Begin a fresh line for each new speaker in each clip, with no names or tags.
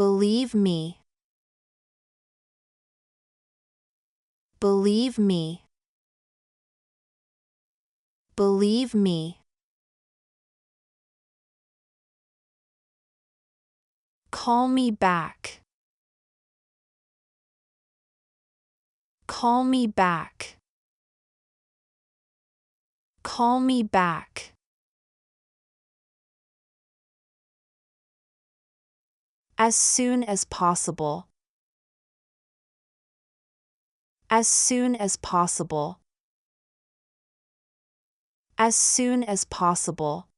Believe me. Believe me. Believe me. Call me back. Call me back. Call me back. As soon as possible. As soon as possible. As soon as possible.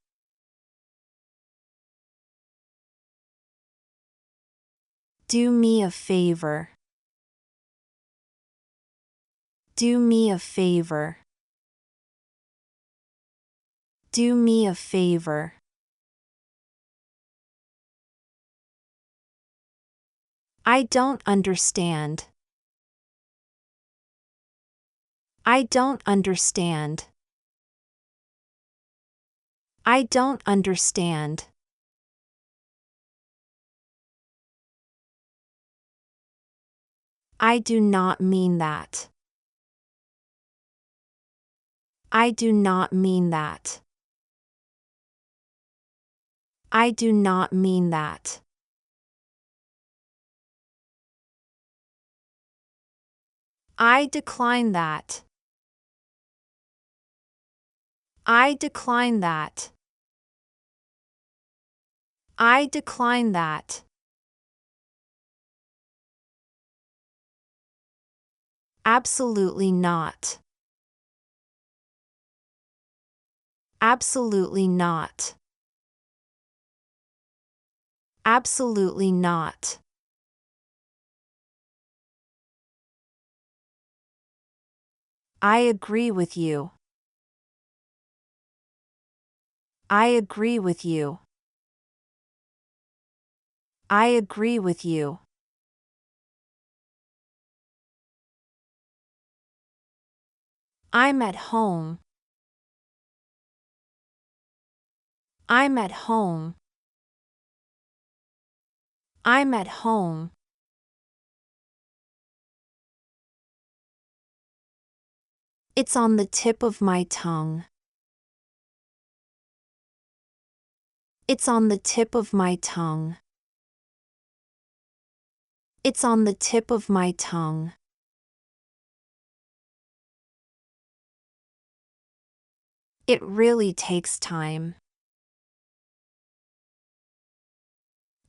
Do me a favor. Do me a favor. Do me a favor. I don't understand. I don't understand. I don't understand. I do not mean that. I do not mean that. I do not mean that. I decline that. I decline that. I decline that. Absolutely not. Absolutely not. Absolutely not. I agree with you. I agree with you. I agree with you. I'm at home. I'm at home. I'm at home. It's on the tip of my tongue. It's on the tip of my tongue. It's on the tip of my tongue. It really takes time.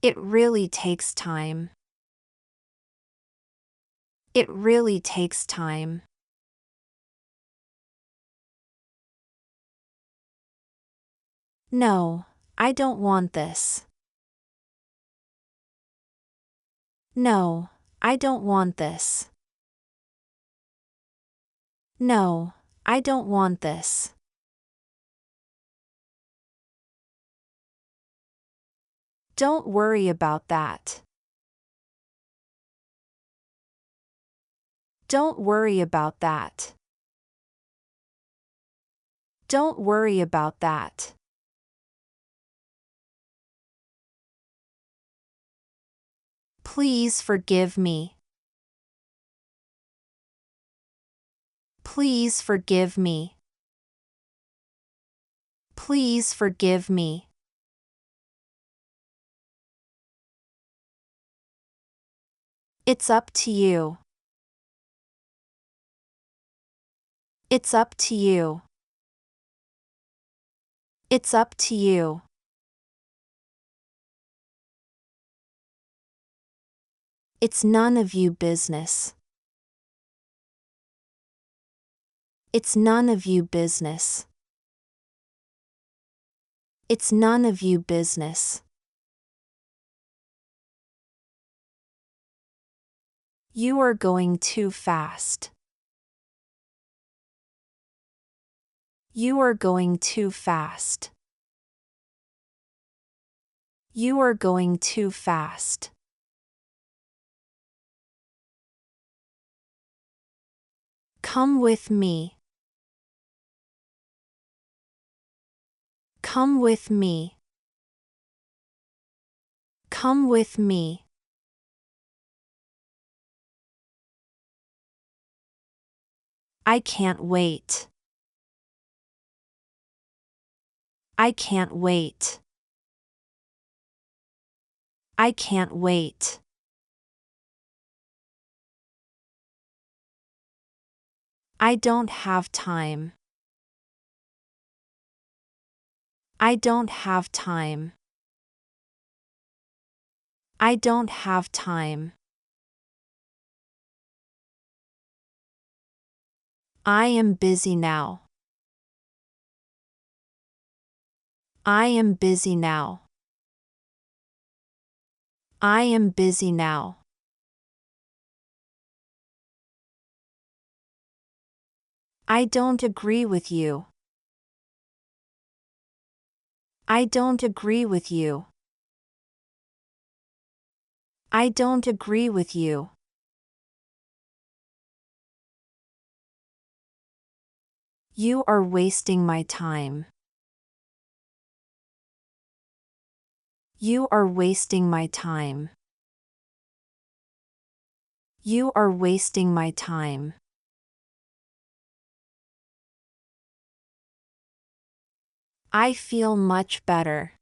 It really takes time. It really takes time. No, I don't want this. No, I don't want this. No, I don't want this. Don't worry about that. Don't worry about that. Don't worry about that. Please forgive me. Please forgive me. Please forgive me. It's up to you. It's up to you. It's up to you. It's none of your business. It's none of your business. It's none of your business. You are going too fast. You are going too fast. You are going too fast. Come with me. Come with me. Come with me. I can't wait. I can't wait. I can't wait. I don't have time. I don't have time. I don't have time. I am busy now. I am busy now. I am busy now. I don't agree with you. I don't agree with you. I don't agree with you. You are wasting my time. You are wasting my time. You are wasting my time. I feel much better.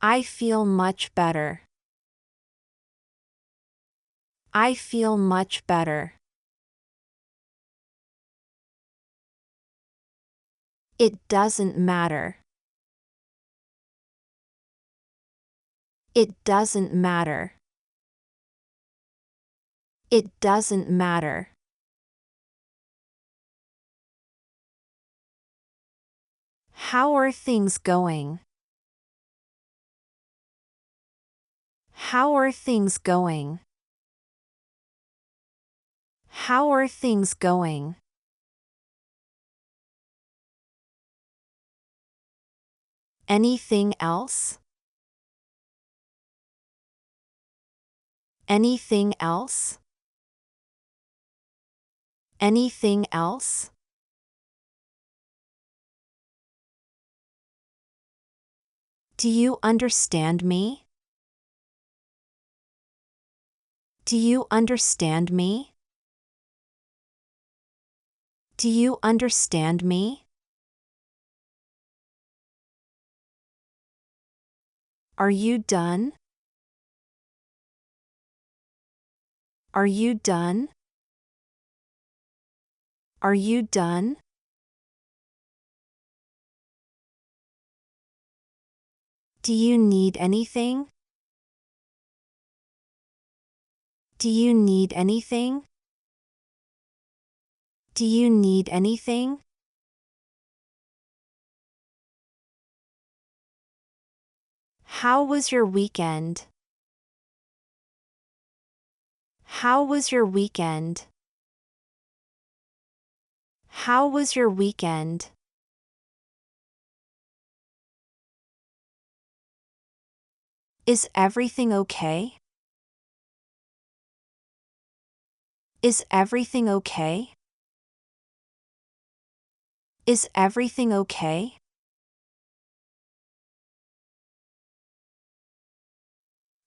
I feel much better. I feel much better. It doesn't matter. It doesn't matter. It doesn't matter. How are things going? How are things going? How are things going? Anything else? Anything else? Anything else? Do you understand me? Do you understand me? Do you understand me? Are you done? Are you done? Are you done? Do you need anything? Do you need anything? Do you need anything? How was your weekend? How was your weekend? How was your weekend? Is everything okay? Is everything okay? Is everything okay?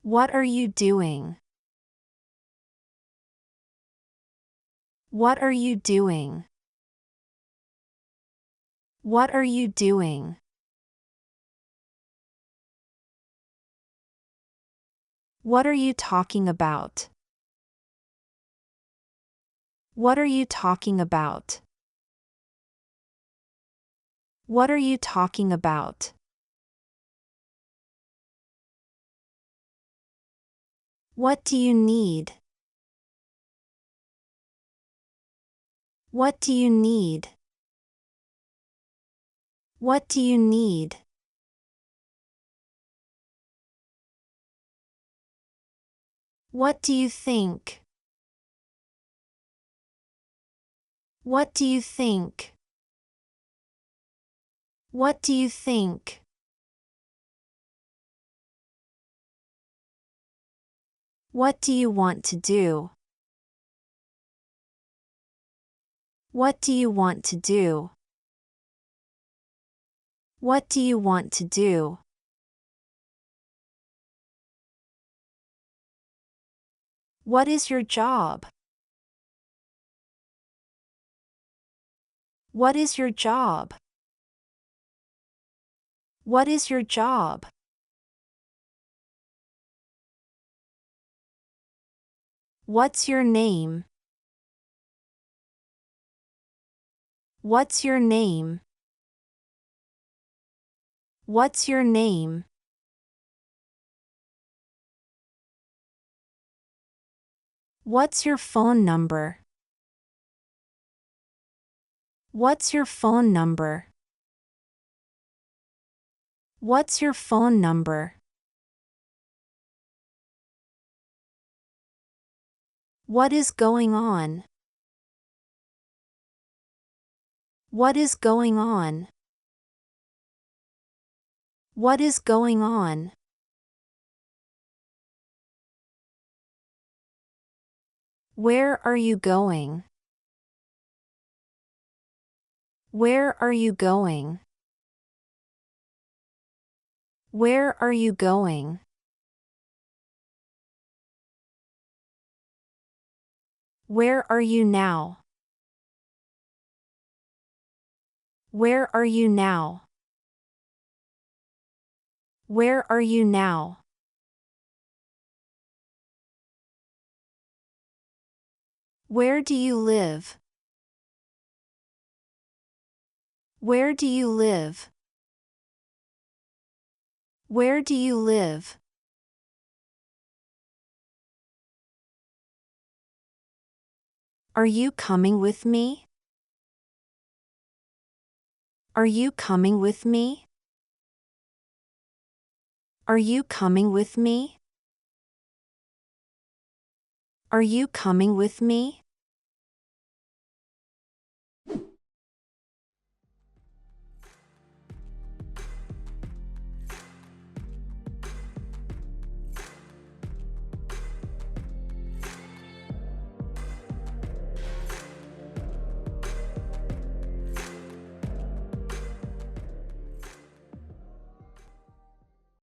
What are you doing? What are you doing? What are you doing? What are you talking about? What are you talking about? What are you talking about? What do you need? What do you need? What do you need? What do you think? What do you think? What do you think? What do you want to do? What do you want to do? What do you want to do? What is your job? What is your job? What is your job? What's your name? What's your name? What's your name? What's your phone number? What's your phone number? What's your phone number? What is going on? What is going on? What is going on? Where are you going? Where are you going? Where are you going? Where are you now? Where are you now? Where are you now? Where do you live? Where do you live? Where do you live? Are you coming with me? Are you coming with me? Are you coming with me? Are you coming with me?